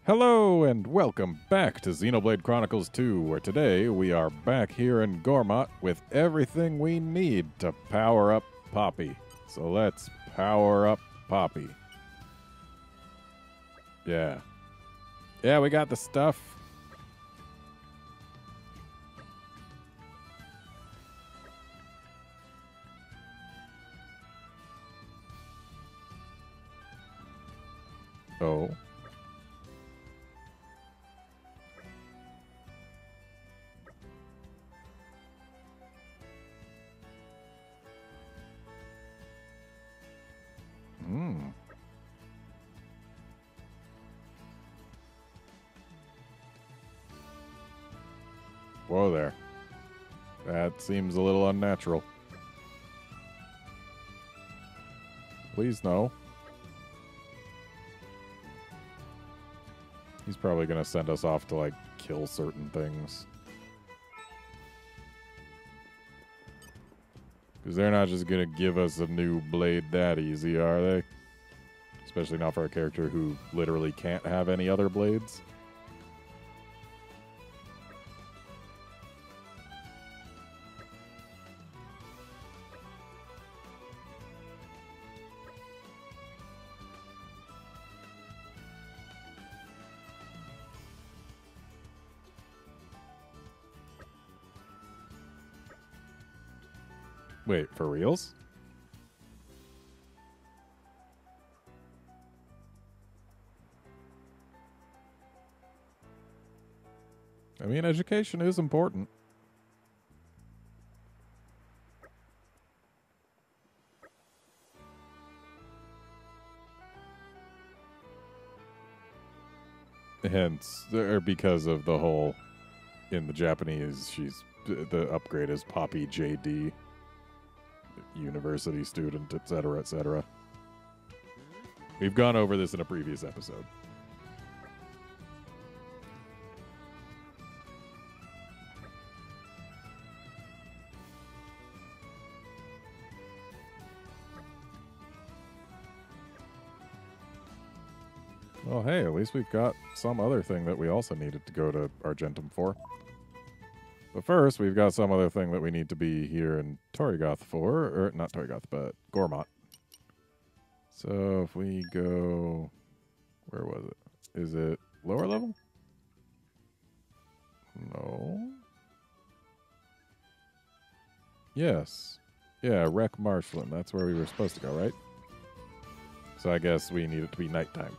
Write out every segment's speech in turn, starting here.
Hello and welcome back to Xenoblade Chronicles 2, where today we are back here in Gormott with everything we need to power up Poppy. So let's power up Poppy. Yeah. Yeah, we got the stuff. Oh. Hmm. Whoa there. That seems a little unnatural. Please no. He's probably going to send us off to, like, kill certain things. Because they're not just going to give us a new blade that easy, are they? Especially not for a character who literally can't have any other blades. Wait, for reals? I mean, education is important. Hence, or because of the whole, in the Japanese, the upgrade is Poppy JD, university student, etc., etc. We've gone over this in a previous episode. Well, hey, at least we've got some other thing that we also needed to go to Argentum for. But first, we've got some other thing that we need to be here in Torrigoth for. Or, not Torrigoth, but Gormott. So, if we go... Where was it? Is it lower level? No. Yes. Yeah, Wreck Marshland. That's where we were supposed to go, right? So I guess we need it to be nighttime.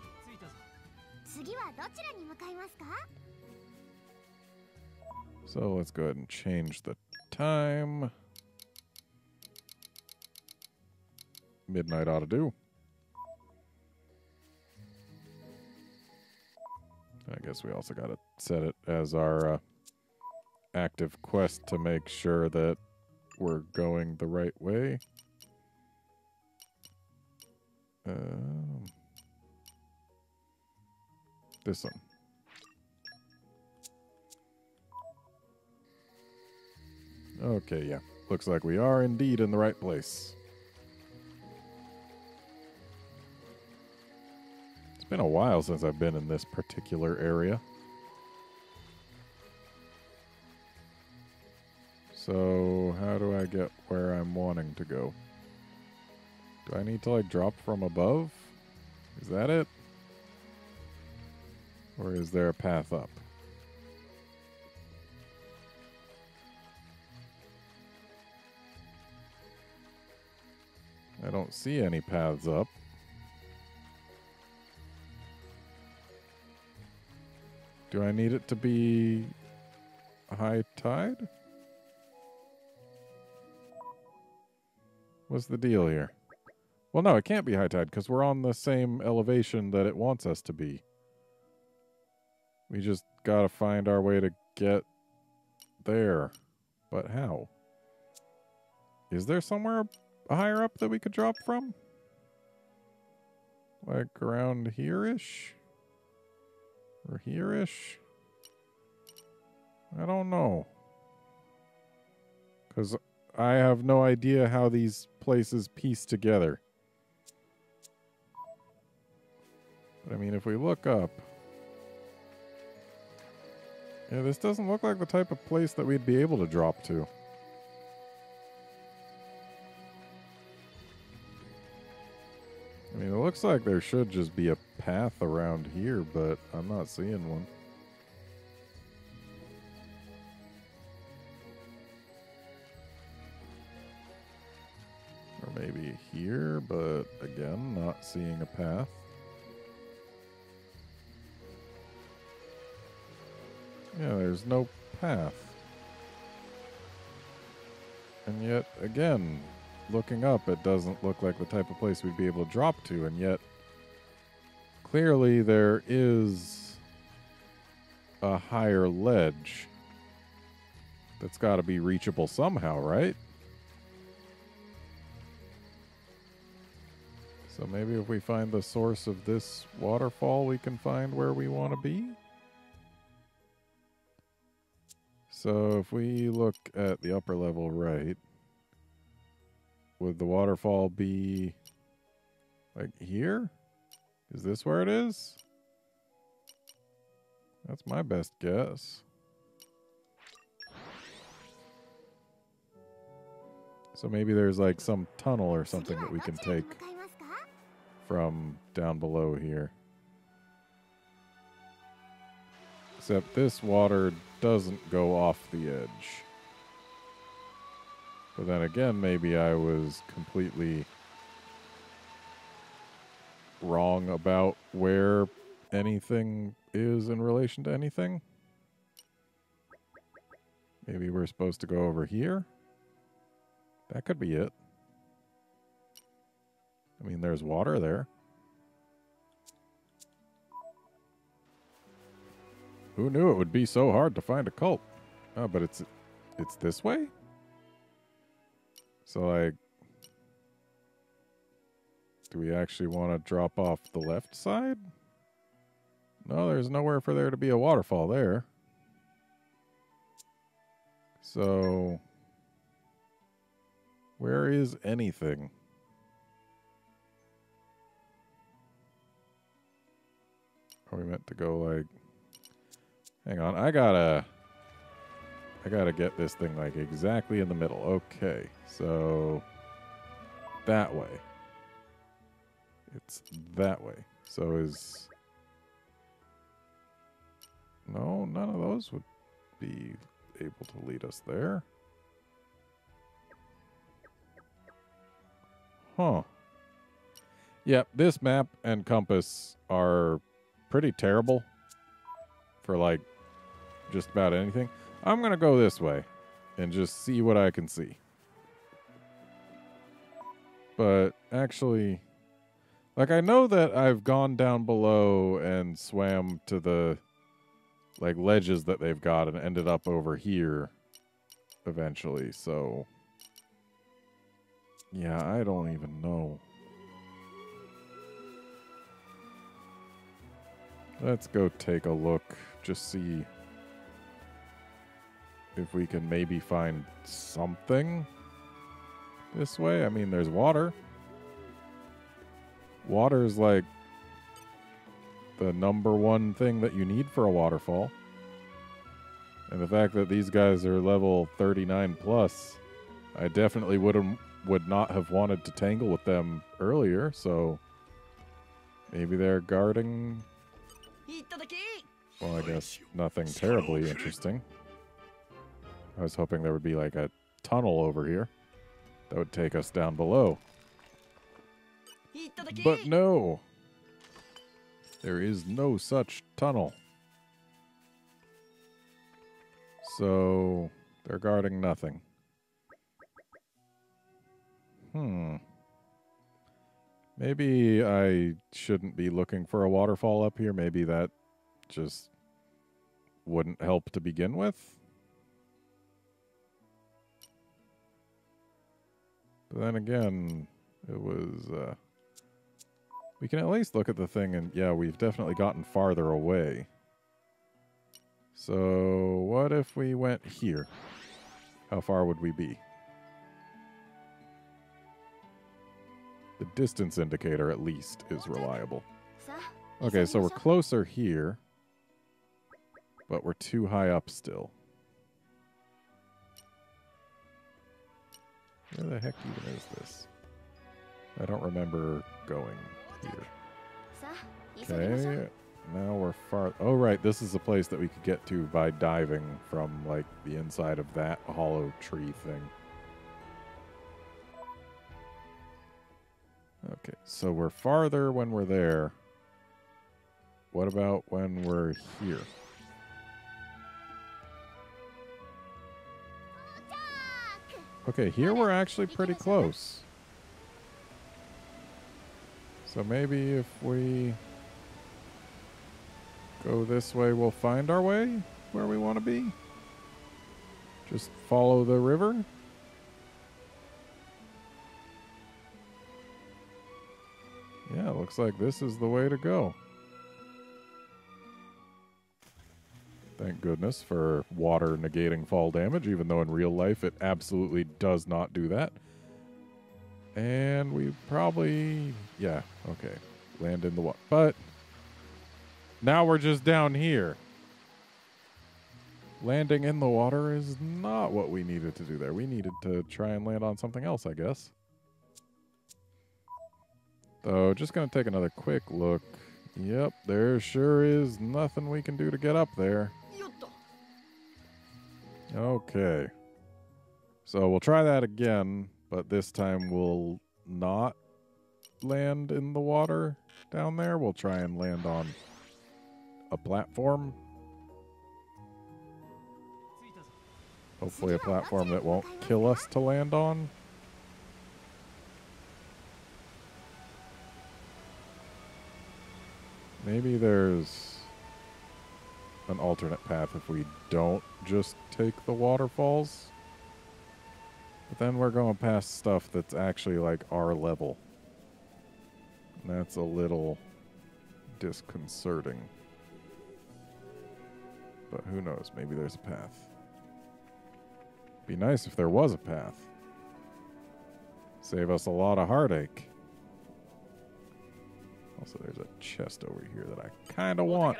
So let's go ahead and change the time. Midnight ought to do. I guess we also got to set it as our active quest to make sure that we're going the right way. This one. Okay, yeah. Looks like we are indeed in the right place. It's been a while since I've been in this particular area. So, how do I get where I'm wanting to go? Do I need to, like, drop from above? Is that it? Or is there a path up? I don't see any paths up. Do I need it to be high tide? What's the deal here? Well, no, it can't be high tide because we're on the same elevation that it wants us to be. We just gotta find our way to get there. But how? Is there somewhere higher up that we could drop from? Like around here-ish? Or here-ish? I don't know. Because I have no idea how these places piece together. But I mean, if we look up, Yeah, this doesn't look like the type of place that we'd be able to drop to. I mean, it looks like there should just be a path around here, but I'm not seeing one. Or maybe here, but again, not seeing a path. Yeah, there's no path. And yet, again, looking up, it doesn't look like the type of place we'd be able to drop to, and yet clearly there is a higher ledge that's got to be reachable somehow, right? So maybe if we find the source of this waterfall, we can find where we want to be? So if we look at the upper level right, would the waterfall be like here? Is this where it is? That's my best guess. So maybe there's like some tunnel or something that we can take from down below here. Except this water doesn't go off the edge. But then again, maybe I was completely wrong about where anything is in relation to anything. Maybe we're supposed to go over here. That could be it. I mean, there's water there. Who knew it would be so hard to find a cult? Oh, but it's this way? So, like, do we actually want to drop off the left side? No, there's nowhere for there to be a waterfall there. So, where is anything? Are we meant to go, like... Hang on, I gotta get this thing, like, exactly in the middle. Okay, so... That way. It's that way. So is... No, none of those would be able to lead us there. Huh. Yep, this map and compass are pretty terrible for, like, just about anything. I'm going to go this way and just see what I can see. But actually, like, I know that I've gone down below and swam to the, like, ledges that they've got and ended up over here eventually, so... Yeah, I don't even know. Let's go take a look, just see if we can maybe find something this way. I mean, there's water. Water is like the #1 thing that you need for a waterfall. And the fact that these guys are level 39 plus, I definitely would not have wanted to tangle with them earlier, so maybe they're guarding... Well, I guess nothing terribly interesting. I was hoping there would be like a tunnel over here that would take us down below. But no! There is no such tunnel. So, they're guarding nothing. Maybe I shouldn't be looking for a waterfall up here. Maybe that just wouldn't help to begin with. But then again, it was... we can at least look at the thing and, yeah, we've definitely gotten farther away. So, what if we went here? How far would we be? The distance indicator, at least, is reliable. Okay, so we're closer here. but we're too high up still. Where the heck even is this? I don't remember going here. Okay, now we're far... Oh, right, this is a place that we could get to by diving from, like, the inside of that hollow tree thing. Okay, so we're farther when we're there. What about when we're here? Okay, here we're actually pretty close. So maybe if we go this way, we'll find our way where we want to be. Just follow the river. Yeah, looks like this is the way to go. Thank goodness for water negating fall damage, even though in real life it absolutely does not do that. And we probably... Yeah, okay. Land in the water. But now we're just down here. Landing in the water is not what we needed to do there. We needed to try and land on something else, I guess. So, just going to take another quick look. Yep, there sure is nothing we can do to get up there. Okay. So, we'll try that again, but this time we'll not land in the water down there. We'll try and land on a platform. Hopefully a platform that won't kill us to land on. Maybe there's an alternate path if we don't just take the waterfalls. But then we're going past stuff that's actually like our level. And that's a little disconcerting. But who knows? Maybe there's a path. Be nice if there was a path. Save us a lot of heartache. Also, there's a chest over here that I kind of want.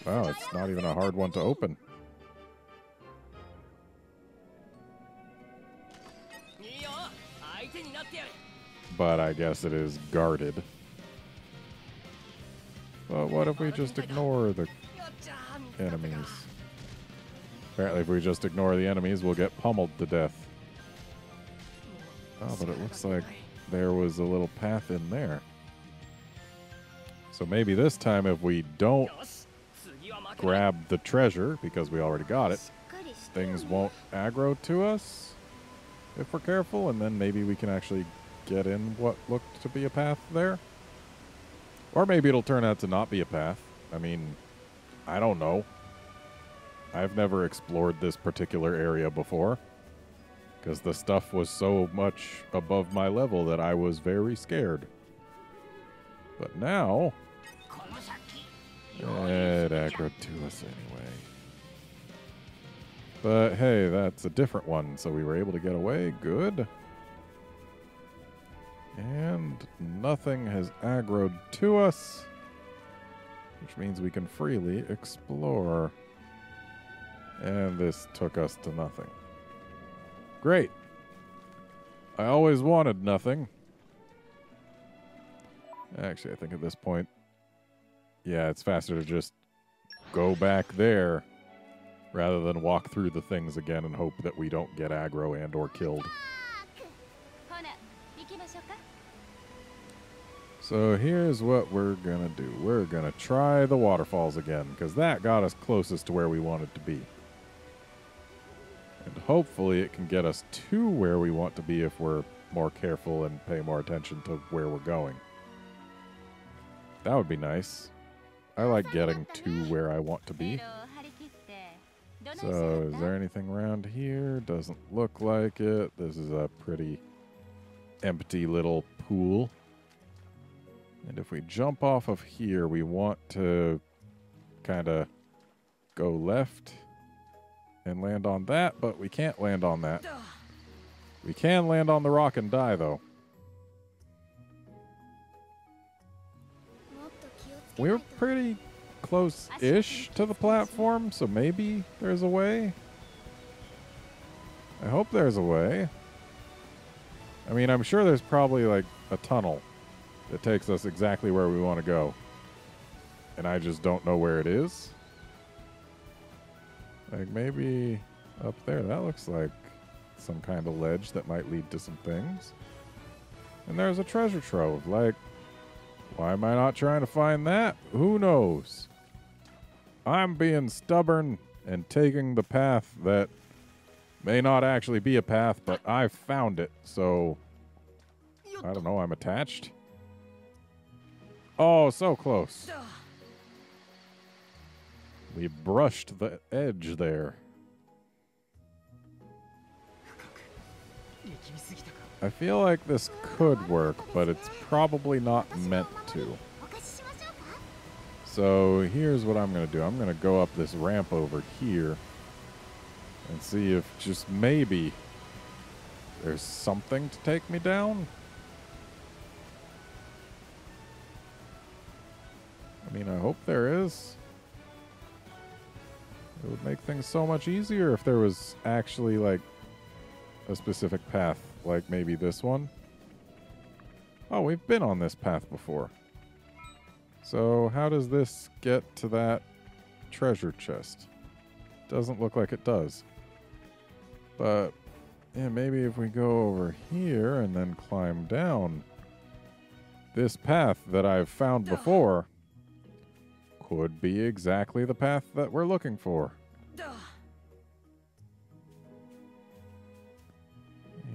Wow, it's not even a hard one to open. But I guess it is guarded. But what if we just ignore the enemies? Apparently, if we just ignore the enemies, we'll get pummeled to death. Oh, but it looks like there was a little path in there. So maybe this time, if we don't grab the treasure, because we already got it, things won't aggro to us if we're careful, and then maybe we can actually get in what looked to be a path there. Or maybe it'll turn out to not be a path. I mean, I don't know. I've never explored this particular area before, because the stuff was so much above my level that I was very scared. But now, it aggroed to us anyway. But hey, that's a different one, so we were able to get away. Good. And nothing has aggroed to us, which means we can freely explore. And this took us to nothing. Great. I always wanted nothing. Actually, I think at this point, yeah, it's faster to just go back there rather than walk through the things again and hope that we don't get aggro and or killed. So here's what we're going to do. We're going to try the waterfalls again, because that got us closest to where we wanted to be. And hopefully it can get us to where we want to be if we're more careful and pay more attention to where we're going. That would be nice. I like getting to where I want to be. So, is there anything around here? Doesn't look like it. This is a pretty empty little pool. And if we jump off of here, we want to kind of go left and land on that, but we can't land on that. We can land on the rock and die, though. We were pretty close-ish to the platform, so maybe there's a way. I hope there's a way. I mean, I'm sure there's probably like a tunnel that takes us exactly where we want to go. And I just don't know where it is. Like maybe up there. That looks like some kind of ledge that might lead to some things. And there's a treasure trove. Like, why am I not trying to find that? Who knows? I'm being stubborn and taking the path that may not actually be a path, but I've found it, so I don't know, I'm attached. Oh, so close. We brushed the edge there. I feel like this could work, but it's probably not meant to. So here's what I'm going to do. I'm going to go up this ramp over here and see if just maybe there's something to take me down. I mean, I hope there is. It would make things so much easier if there was actually, like, a specific path, like maybe this one. Oh, we've been on this path before. So how does this get to that treasure chest? Doesn't look like it does. But, yeah, maybe if we go over here and then climb down, this path that I've found before could be exactly the path that we're looking for.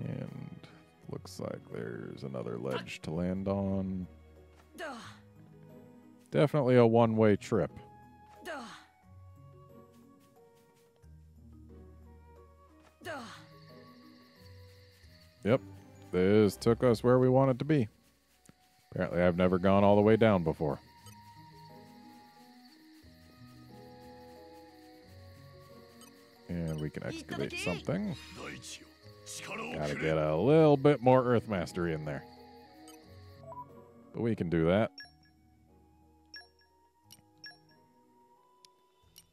And looks like there's another ledge to land on. Definitely a one-way trip. Yep, this took us where we wanted to be. Apparently I've never gone all the way down before. And we can excavate something. Gotta get a little bit more Earth Mastery in there. But we can do that.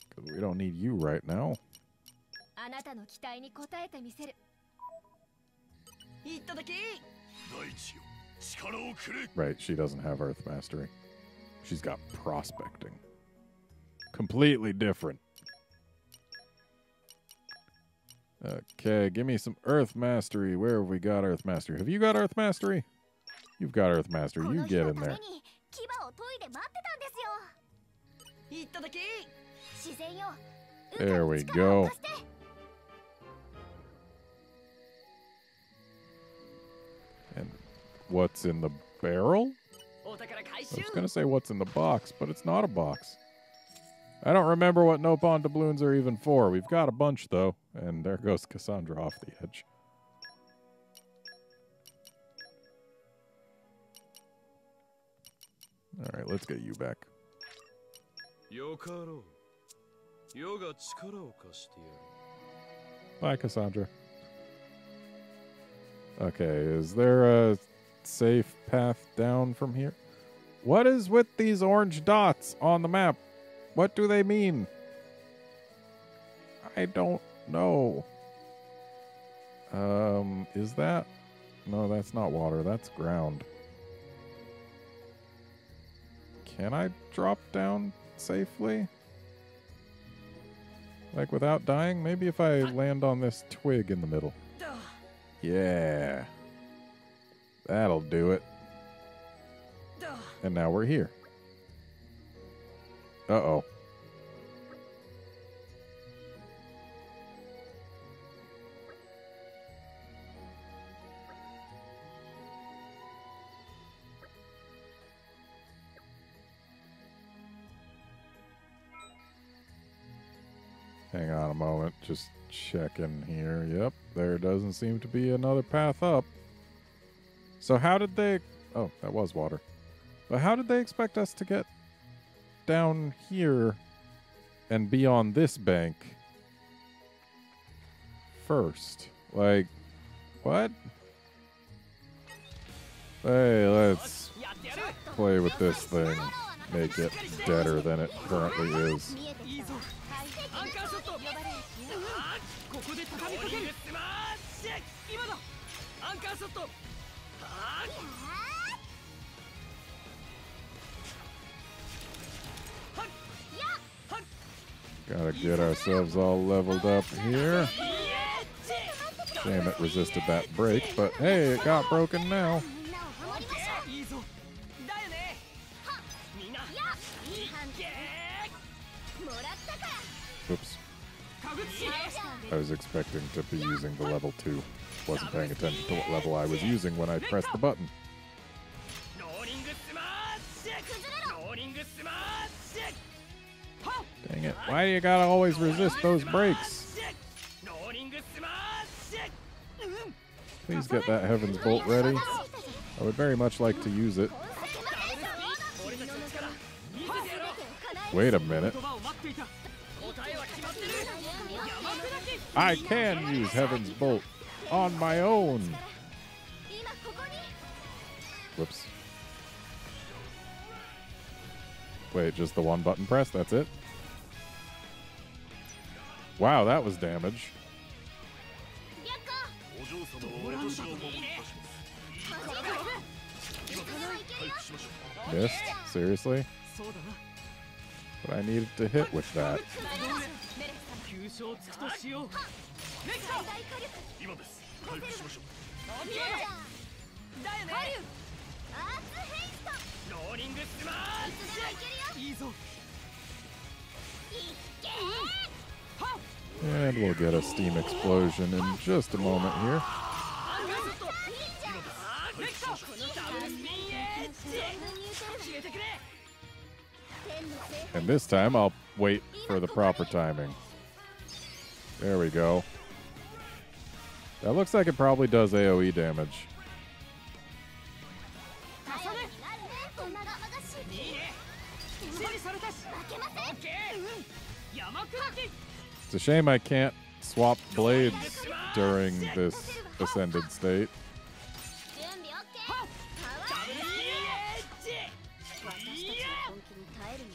Because we don't need you right now. Right, she doesn't have Earth Mastery. She's got Prospecting. Completely different. Okay, give me some Earth Mastery. Where have we got Earth Mastery? Have you got Earth Mastery? You've got Earth Mastery. You get in there. There we go. And what's in the barrel? I was going to say what's in the box, but it's not a box. I don't remember what Nopon doubloons are even for. We've got a bunch, though. And there goes Cassandra off the edge. Alright, let's get you back. Bye, Cassandra. Okay, is there a safe path down from here? What is with these orange dots on the map? What do they mean? I don't know. Is that? No, that's not water. That's ground. Can I drop down safely? Like without dying? Maybe if I land on this twig in the middle. Yeah. That'll do it. And now we're here. Uh-oh. Hang on a moment. Just checking here. Yep, there doesn't seem to be another path up. So how did they... Oh, that was water. But how did they expect us to get down here and be on this bank first? Like, what? Hey, let's play with this thing. make it deader than it currently is. Gotta get ourselves all leveled up here. Shame it resisted that break, but hey, it got broken now. Oops. I was expecting to be using the level 2. Wasn't paying attention to what level I was using when I pressed the button. Dang it. Why do you gotta always resist those breaks? Please get that Heaven's Bolt ready. I would very much like to use it. Wait a minute. I can use Heaven's Bolt on my own. Whoops. Wait, just the one button press? That's it? Wow, that was damage. Missed? Seriously? But I needed to hit with that. And we'll get a steam explosion in just a moment here. And this time I'll wait for the proper timing. There we go. That looks like it probably does AoE damage. It's a shame I can't swap blades during this ascended state.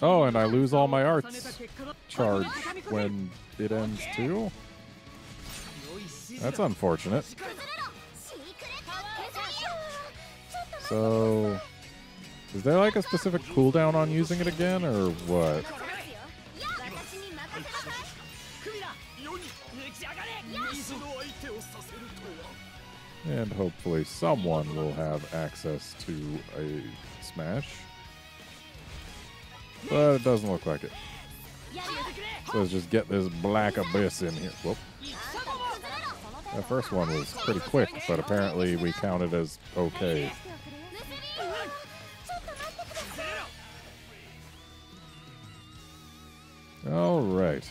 Oh, and I lose all my arts charge when it ends too? That's unfortunate. So, is there like a specific cooldown on using it again, or what? And hopefully someone will have access to a smash. But it doesn't look like it. So let's just get this black abyss in here. Whoop. That first one was pretty quick, but apparently we counted as okay. All right.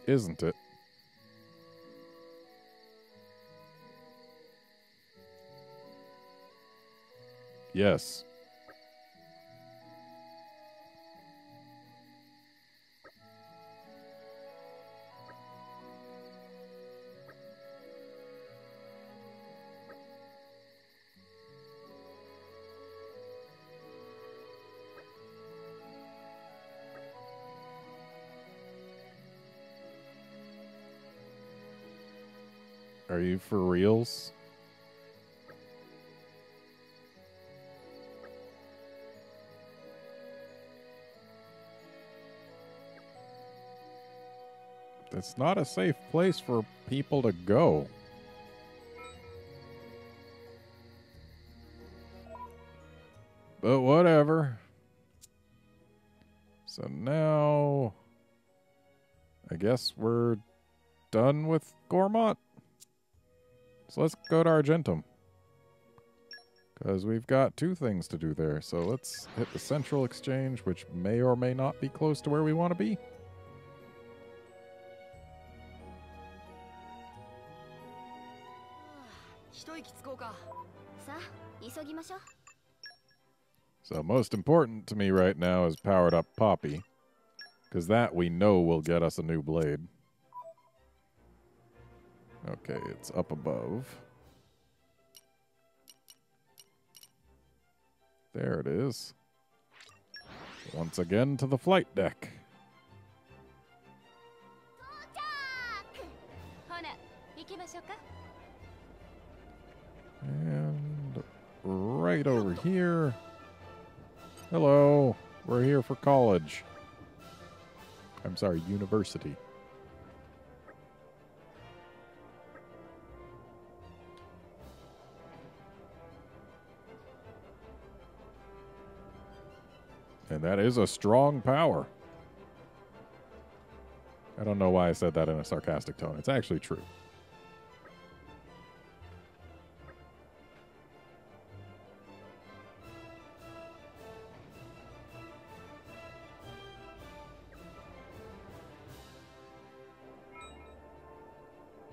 Isn't it? Yes. Are you for reals? It's not a safe place for people to go. But whatever. So now, I guess we're done with Gormont. So let's go to Argentum. Because we've got two things to do there. So let's hit the Central Exchange, which may or may not be close to where we want to be. So most important to me right now is powered up Poppy. Because that we know will get us a new blade. Okay, it's up above. There it is. Once again to the flight deck. And right over here. Hello. We're here for college. I'm sorry, university. And that is a strong power. I don't know why I said that in a sarcastic tone. It's actually true.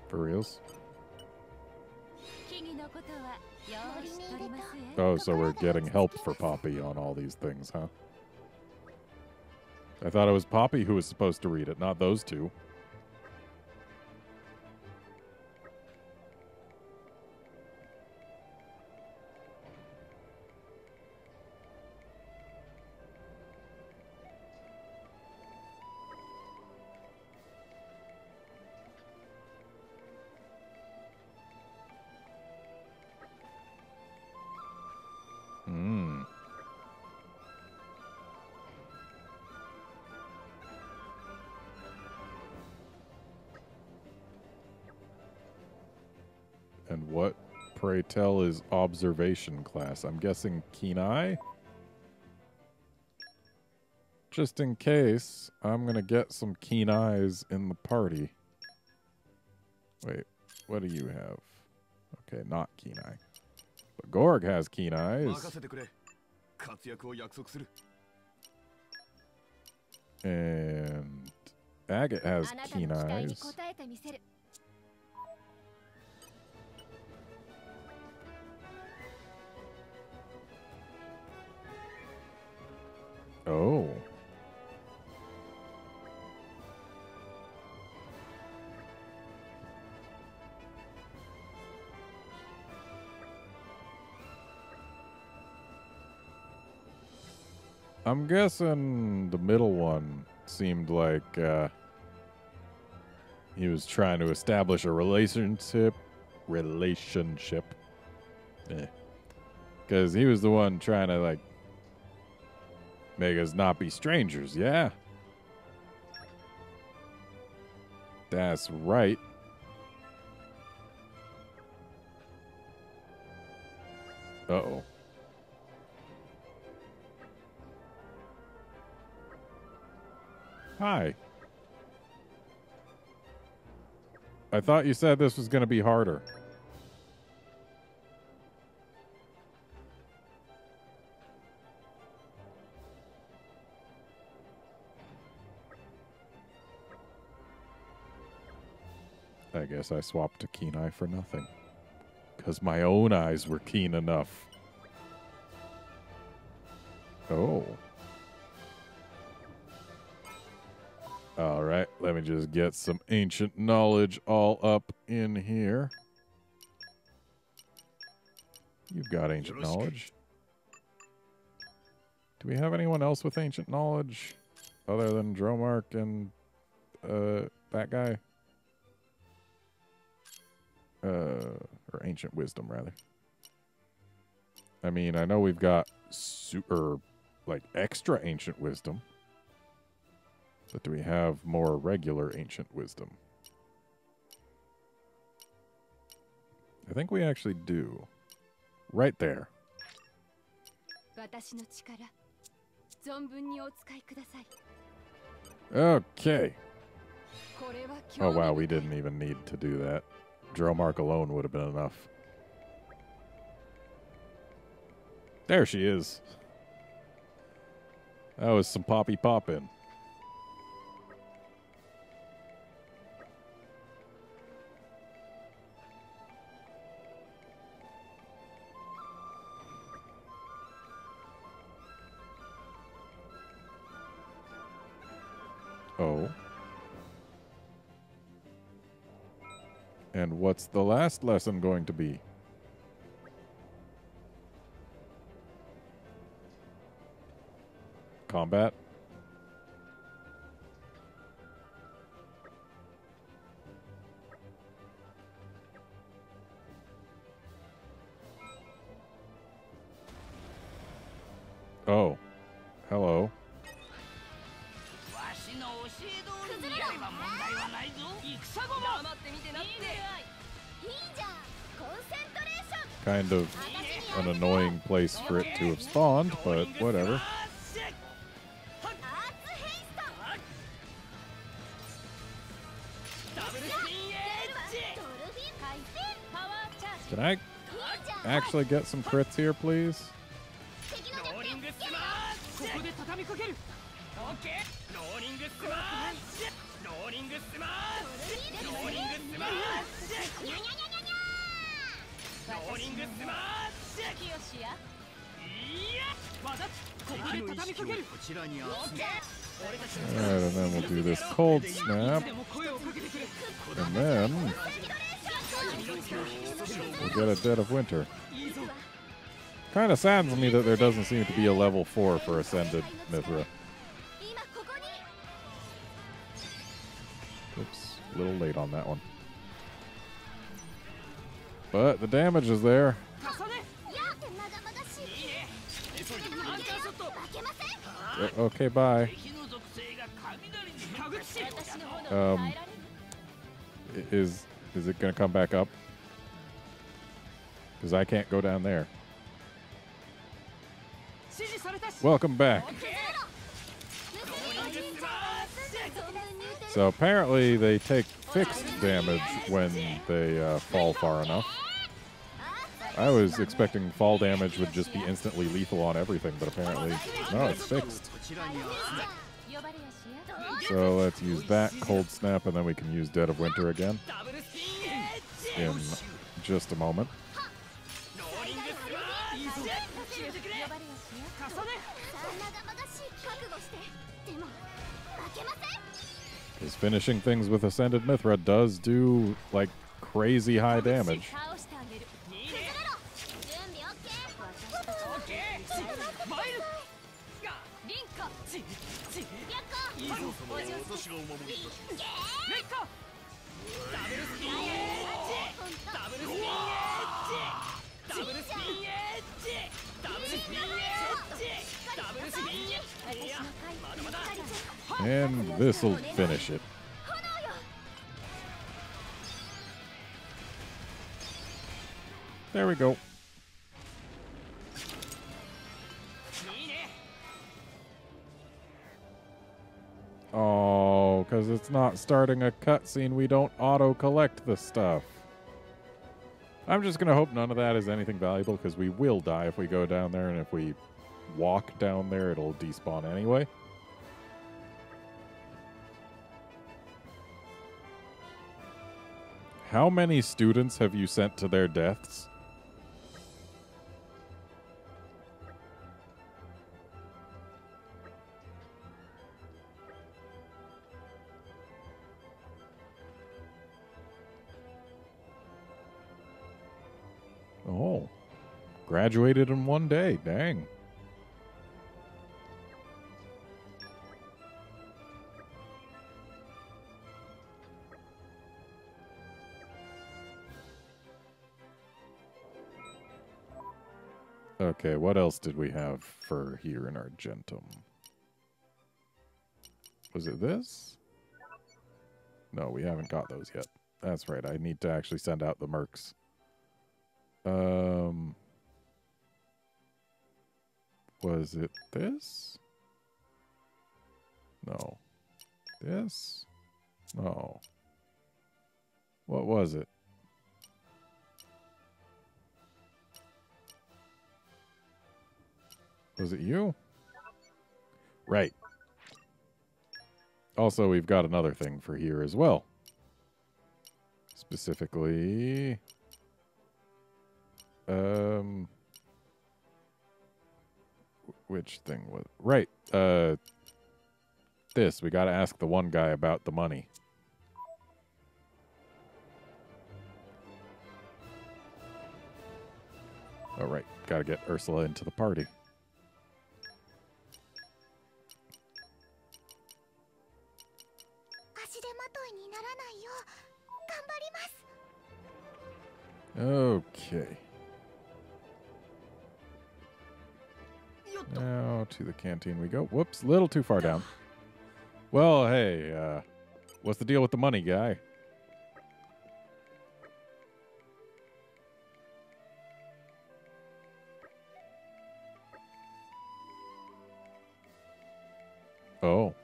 For reals? Oh, so we're getting help for Poppy on all these things, huh? I thought it was Poppy who was supposed to read it, not those two. Hmm. And what, pray tell, is observation class? I'm guessing keen eye? Just in case, I'm going to get some keen eyes in the party. Wait, what do you have? Okay, not keen eye. But Gorg has keen eyes. And Agate has keen eyes. Oh. I'm guessing the middle one seemed like he was trying to establish a relationship. Because he was the one trying to, like, make us not be strangers, yeah? That's right. Uh-oh. Hi. I thought you said this was going to be harder. I guess I swapped a keen eye for nothing. Because my own eyes were keen enough. Oh. Alright, let me just get some ancient knowledge all up in here. You've got ancient knowledge. Do we have anyone else with ancient knowledge? Other than Dromark and that guy? Or ancient wisdom, rather. I mean, I know we've got extra ancient wisdom. But do we have more regular ancient wisdom? I think we actually do. Right there. Okay. Oh, wow, we didn't even need to do that. Dromark alone would have been enough. There she is. That was some Poppy Poppin'. Oh. And what's the last lesson going to be? combat. Oh. Hello. Kind of an annoying place for it to have spawned, but whatever. Can I actually get some crits here, please? Alright, and then we'll do this cold snap. And then we'll get a Dead of Winter. Kind of saddens me that there doesn't seem to be a level 4 for Ascended Mithra. Oops, a little late on that one. But the damage is there. Okay, bye. Is it gonna come back up? Because I can't go down there. Welcome back. So apparently they take fixed damage when they fall far enough. I was expecting fall damage would just be instantly lethal on everything, but apparently, no, it's fixed. So let's use that cold snap, and then we can use Dead of Winter again in just a moment. Because finishing things with Ascended Mithra does do, like, crazy high damage. And this'll finish it. There we go. Oh, because it's not starting a cutscene, we don't auto-collect the stuff. I'm just going to hope none of that is anything valuable, because we will die if we go down there, and if we walk down there, it'll despawn anyway. How many students have you sent to their deaths? Oh, graduated in one day. Dang. Okay, what else did we have for here in Argentum? Was it this? No, we haven't got those yet. That's right, I need to actually send out the mercs. Was it this? No. This? No. What was it? Was it you? Right. Also, we've got another thing for here as well. Specifically... which thing was... Right. This. We gotta ask the one guy about the money. Oh, right. Gotta get Ursula into the party. Okay. Now to the canteen we go. Whoops, little too far down. Well, hey, what's the deal with the money, guy? Oh.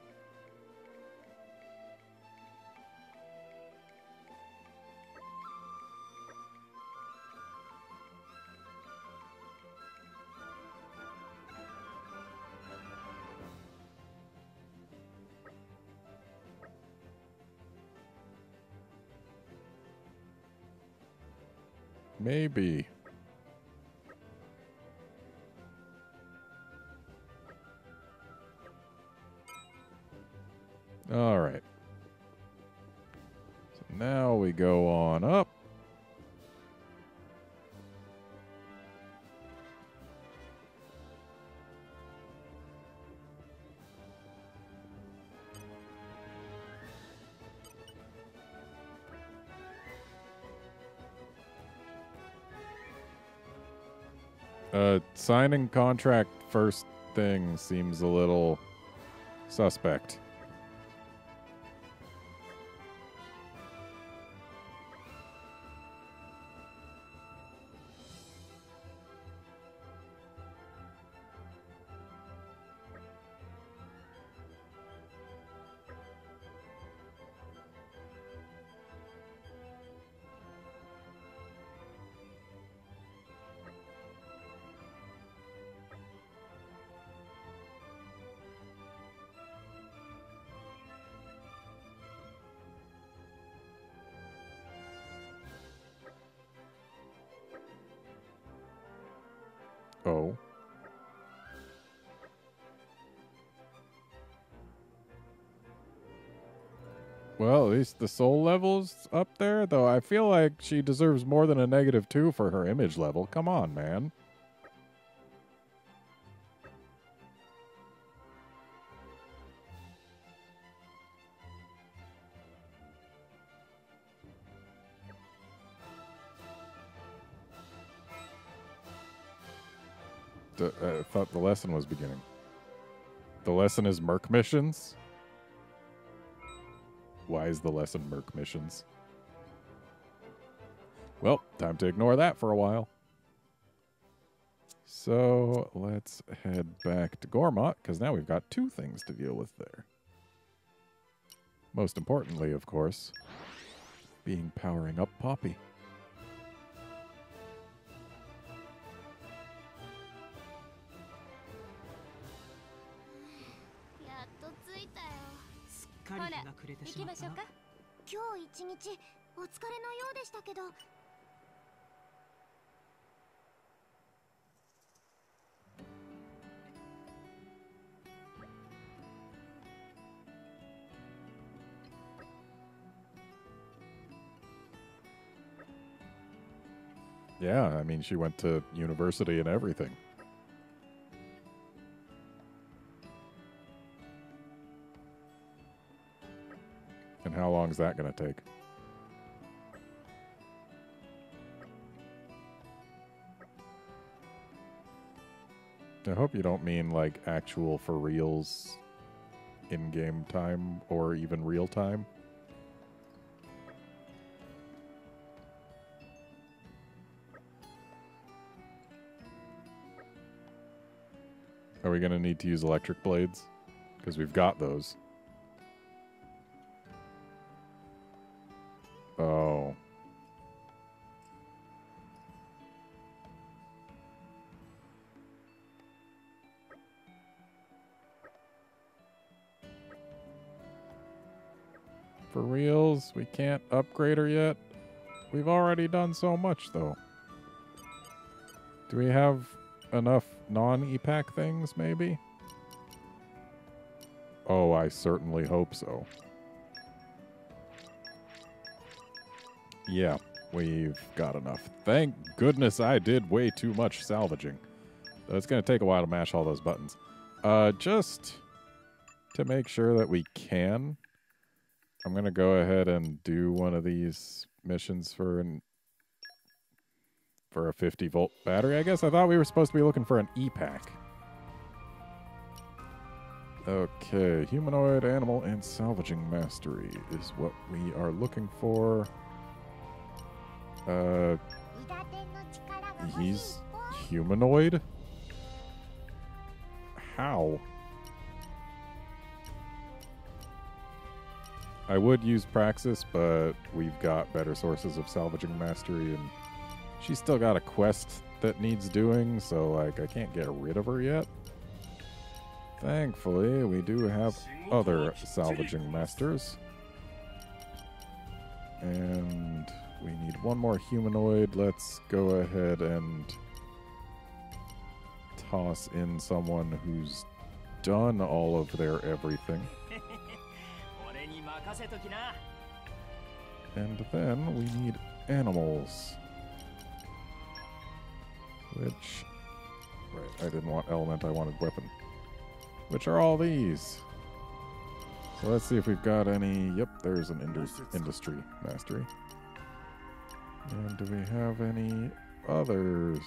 Maybe. All right. So now we go on up. Signing contract first thing seems a little suspect. Oh. Well, at least the soul level's up there, though I feel like she deserves more than a -2 for her image level. Come on, man. I thought the lesson was beginning. The lesson is Merc missions? Why is the lesson Merc missions? Well, time to ignore that for a while. So let's head back to Gormott, because now we've got 2 things to deal with there. Most importantly, of course, being powering up Poppy. Yeah, I mean, she went to university and everything. And how long is that going to take? I hope you don't mean, like, actual for reals in-game time or even real time. Are we going to need to use electric blades? Because we've got those. Oh. For reals? We can't upgrade her yet? We've already done so much, though. Do we have enough non-EPAC things, maybe? Oh, I certainly hope so. Yeah, we've got enough. Thank goodness I did way too much salvaging. But it's going to take a while to mash all those buttons. Just to make sure that we can, I'm going to go ahead and do one of these missions for for a 50-volt battery. I guess I thought we were supposed to be looking for an E-pack. Okay, humanoid, animal, and salvaging mastery is what we are looking for. He's humanoid? How? I would use Praxis, but we've got better sources of salvaging mastery, and she's still got a quest that needs doing, so like I can't get rid of her yet. Thankfully, we do have other salvaging masters. And we need one more humanoid. Let's go ahead and toss in someone who's done all of their everything. And then we need animals. Which... Right, I didn't want element, I wanted weapon. Which are all these? So let's see if we've got any... Yep, there's an industry mastery. And do we have any others?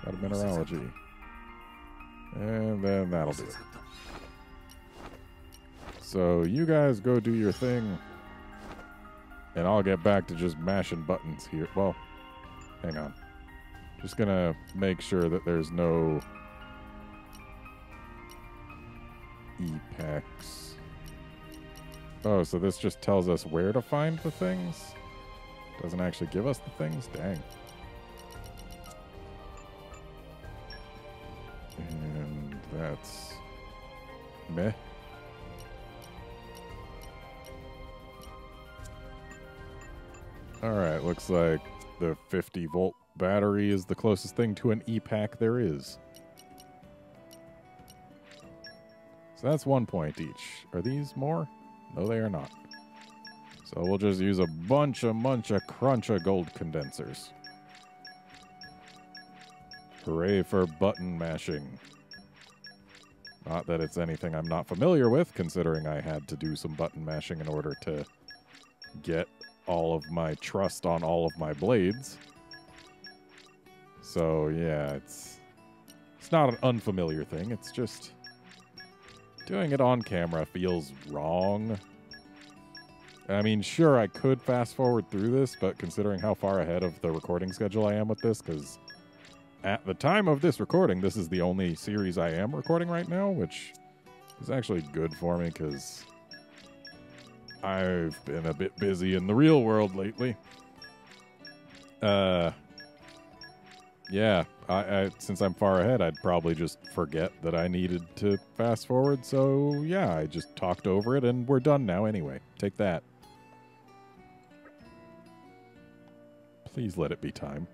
Got a mineralogy. And then that'll do it. So you guys go do your thing. And I'll get back to just mashing buttons here. Well, hang on. Just gonna make sure that there's no E-packs. Oh, so this just tells us where to find the things? Doesn't actually give us the things? Dang. And that's meh. Alright, looks like the 50-volt battery is the closest thing to an E-pack there is. So that's 1 point each. Are these more? No, they are not. So we'll just use a bunch of crunch of gold condensers. Hooray for button mashing. Not that it's anything I'm not familiar with, considering I had to do some button mashing in order to get all of my trust on all of my blades. So yeah, it's not an unfamiliar thing, it's just doing it on camera feels wrong. I mean, sure, I could fast forward through this, but considering how far ahead of the recording schedule I am with this, because at the time of this recording, this is the only series I am recording right now, which is actually good for me, because I've been a bit busy in the real world lately. Yeah, since I'm far ahead, I'd probably just forget that I needed to fast forward, so yeah, I just talked over it, and we're done now anyway. Take that. Please let it be time.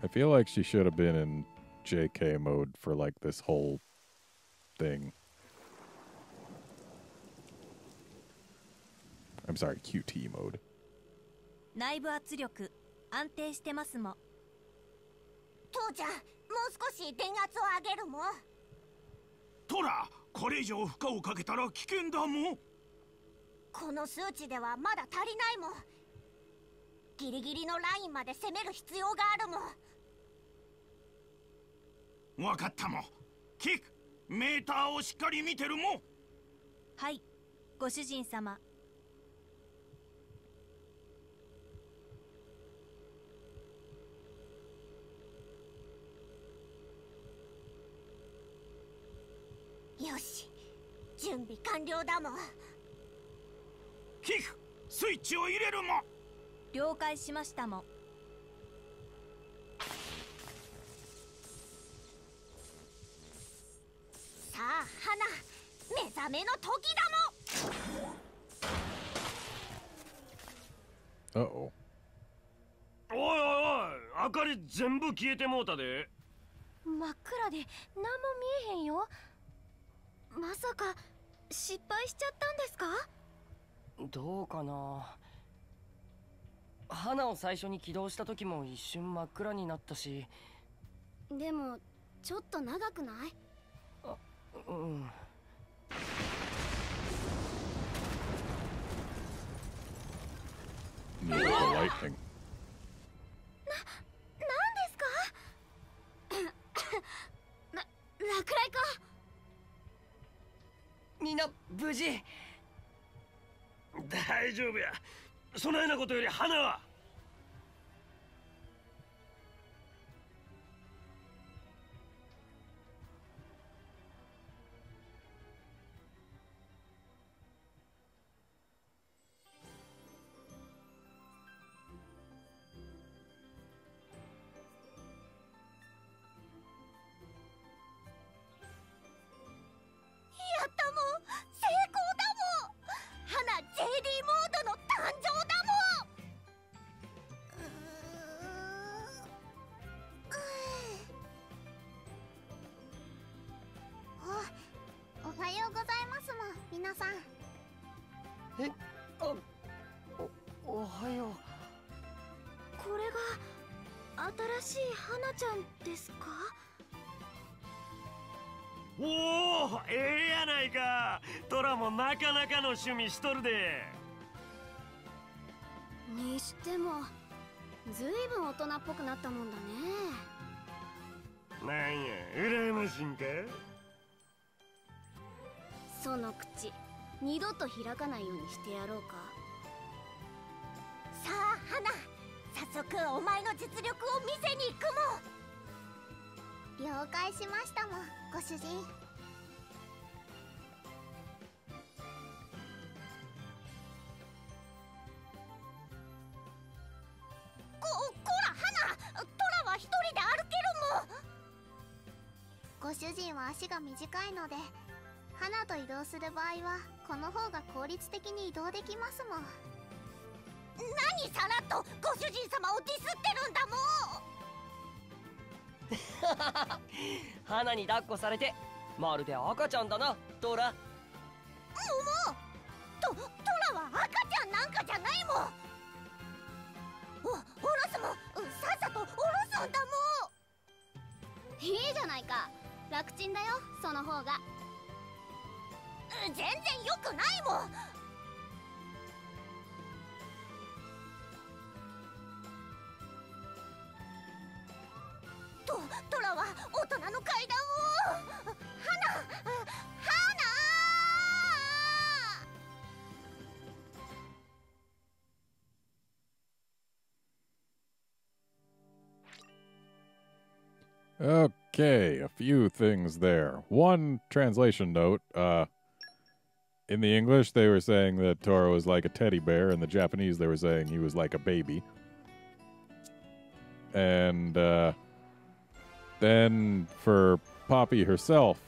I feel like she should have been in JK mode for like this whole thing. I'm sorry, QT mode. 内部圧力安定してますも。父ちゃん、もう少し電圧を上げるも。トラ、これ以上負荷をかけたら危険だもん。この数値ではまだ足りないもん。ギリギリのラインまで攻める必要があるもん。わかったもん。キック、メーターをしっかり見てるもん。はい、ご主人様。よし、準備完了だもん。キック、スイッチを入れるもん。了解しましたもん。さあ、花、目覚めの時だもん。Uh-oh. おいおいおい、明かり全部消えてもうたで。真っ暗で何も見えへんよ。まさか失敗しちゃったんですか？どうかな。花を最初に起動した時も一瞬真っ暗になったし。でもちょっと長くない？ Near the lightning. 落雷か。みんな無事。大丈夫や。そないなことより花は。やったもん、成功だもん。花 JD モードの誕生だもん。おはようございますもん、皆さん。え、おはよう。これが新しい花ちゃんですか？おお、ええやないか。トラもなかなかの趣味しとるで。にしてもずいぶん大人っぽくなったもんだね。なんや、羨ましいんか。その口二度と開かないようにしてやろうか。さあ花、早速お前の実力を見せに行くもん。了解しましたもん、ご主人。こら花、トラは一人で歩けるもん。ご主人は足が短いので、花と移動する場合はこの方が効率的に移動できますもん。何さらっとご主人様をディスってるんだもん。花に抱っこされてまるで赤ちゃんだな、トラ。トラは赤ちゃんなんかじゃないもん。おろすもん、さっさとおろすんだもん。いいじゃないか、楽ちんだよ、その方が。全然良くないもん。トラは大人の階段を。花。Okay, a few things there. One translation note. In the English, they were saying that Toro was like a teddy bear. In the Japanese, they were saying he was like a baby. And then for Poppy herself,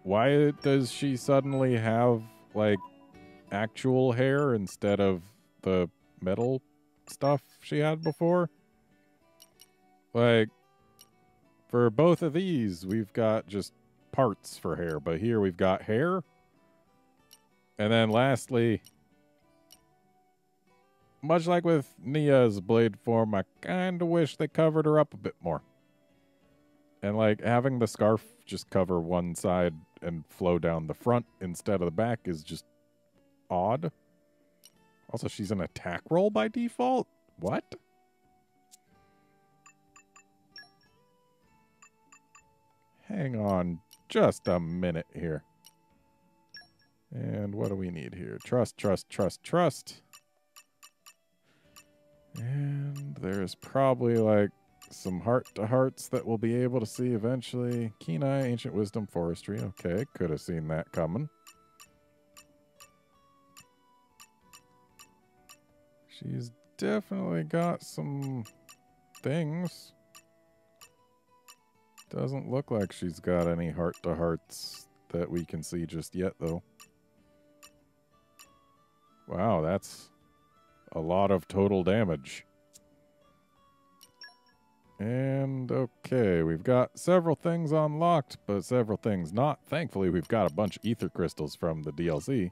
why does she suddenly have, like, actual hair instead of the metal stuff she had before? Like, for both of these, we've got just parts for hair, but here we've got hair. And then lastly, much like with Nia's blade form, I kind of wish they covered her up a bit more. And like having the scarf just cover one side and flow down the front instead of the back is just odd. Also, she's an attack roll by default? What? Hang on just a minute here. And what do we need here? Trust, trust, trust, trust. And there's probably like some heart-to-hearts that we'll be able to see eventually. Keen Eye, Ancient Wisdom, Forestry. Okay, could have seen that coming. She's definitely got some things. Doesn't look like she's got any heart-to-hearts that we can see just yet, though. Wow, that's a lot of total damage. And, okay, we've got several things unlocked, but several things not. Thankfully, we've got a bunch of ether crystals from the DLC.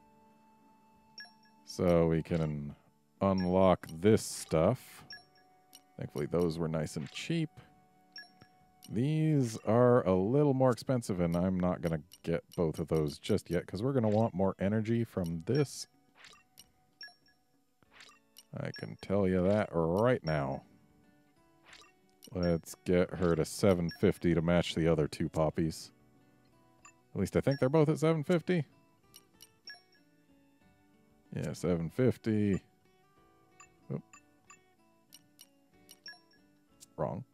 So we can unlock this stuff. Thankfully, those were nice and cheap. These are a little more expensive, and I'm not going to get both of those just yet, because we're going to want more energy from this. I can tell you that right now. Let's get her to 750 to match the other two poppies. At least I think they're both at 750. Yeah, 750. Oop. Wrong.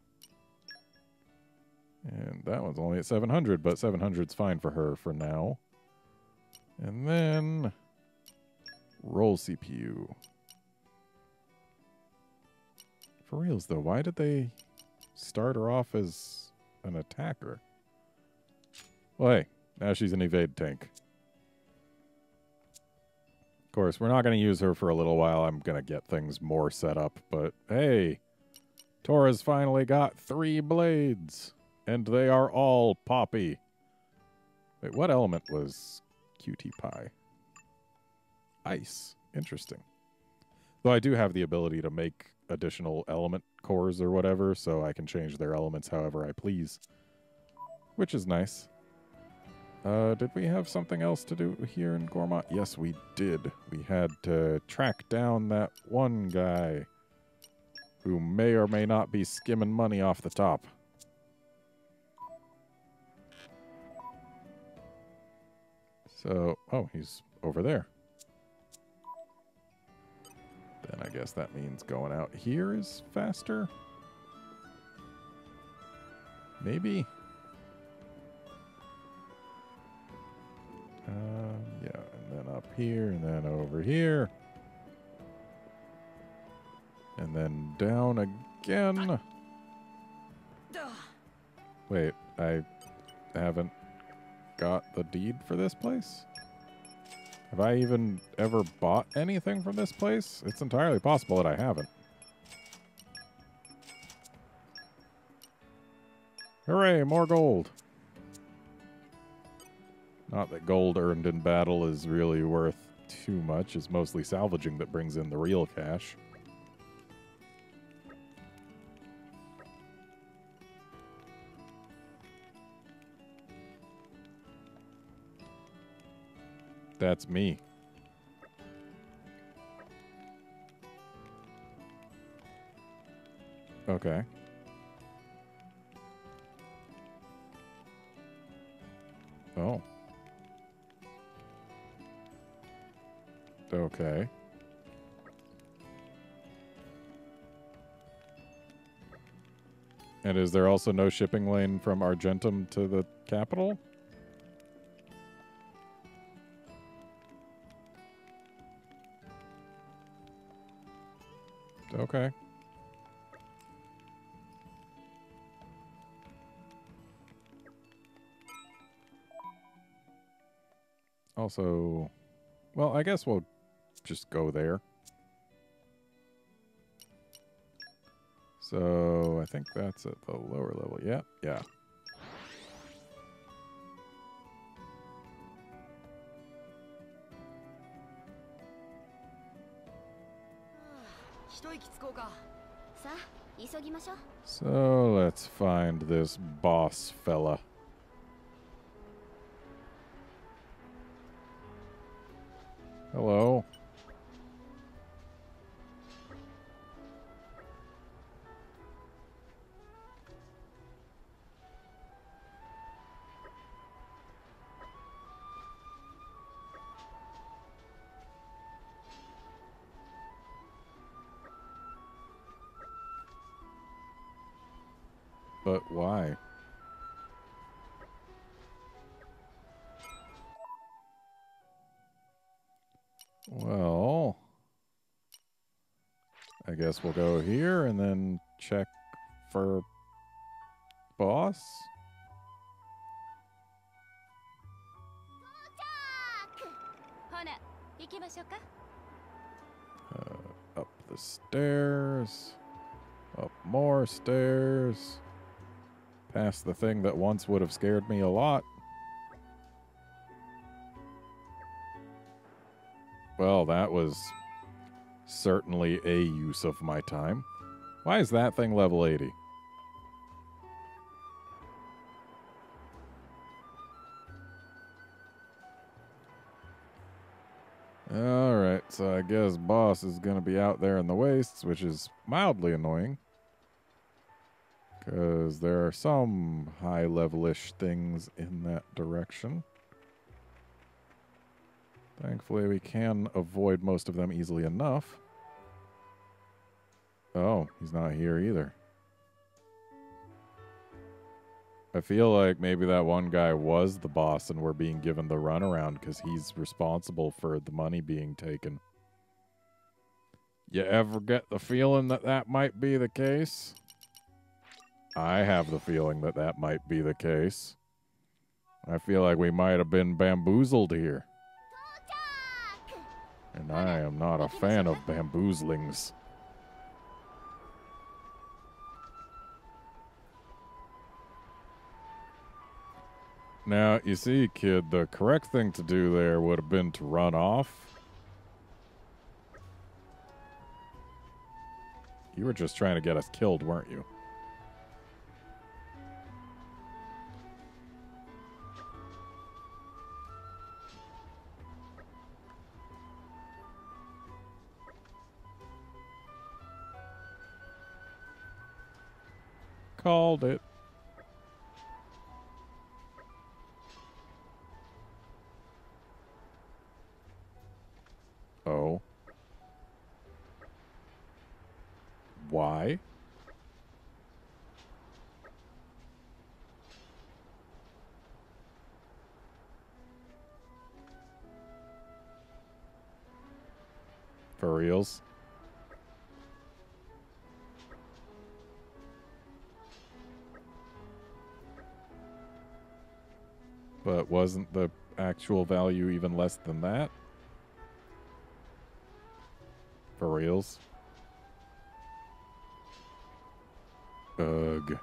And that one's only at 700, but 700's fine for her for now. And then roll CPU. For reals, though, why did they start her off as an attacker? Well, hey, now she's an evade tank. Of course, we're not going to use her for a little while. I'm going to get things more set up. But, hey, Tora's finally got 3 blades. And they are all poppy. Wait, what element was QT Pie? Ice. Interesting. Though I do have the ability to make additional element cores or whatever, so I can change their elements however I please. Which is nice. Did we have something else to do here in Gormott? Yes, we did. We had to track down that one guy who may or may not be skimming money off the top. So, oh, he's over there. Then I guess that means going out here is faster? Maybe? Yeah, and then up here, and then over here. And then down again. Wait, I haven't got the deed for this place? Have I even ever bought anything from this place? It's entirely possible that I haven't. Hooray, more gold. Not that gold earned in battle is really worth too much. It's mostly salvaging that brings in the real cash. That's me. Okay. Oh. Okay. And is there also no shipping lane from Argentum to the capital? Okay. Also, well, I guess we'll just go there. So, I think that's at the lower level. Yeah, yeah. So, let's find this boss fella. Hello. But why? Well, I guess we'll go here and then check for boss. Up the stairs. Up more stairs. Past the thing that once would have scared me a lot. Well, that was certainly a use of my time. Why is that thing level 80? Alright, so I guess boss is gonna be out there in the wastes, which is mildly annoying. Because there are some high-level-ish things in that direction. Thankfully, we can avoid most of them easily enough. Oh, he's not here either. I feel like maybe that one guy was the boss and we're being given the runaround because he's responsible for the money being taken. You ever get the feeling that that might be the case? I have the feeling that that might be the case. I feel like we might have been bamboozled here. And I am not a fan of bamboozlings. Now, you see, kid, the correct thing to do there would have been to run off. You were just trying to get us killed, weren't you? Called it. Oh. Why? For reals? But wasn't the actual value even less than that? For reals? Ugh.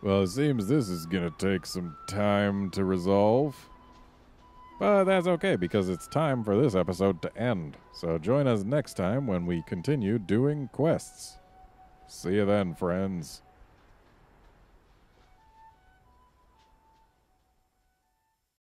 Well, it seems this is gonna take some time to resolve. But that's okay, because it's time for this episode to end. So join us next time when we continue doing quests. See you then, friends.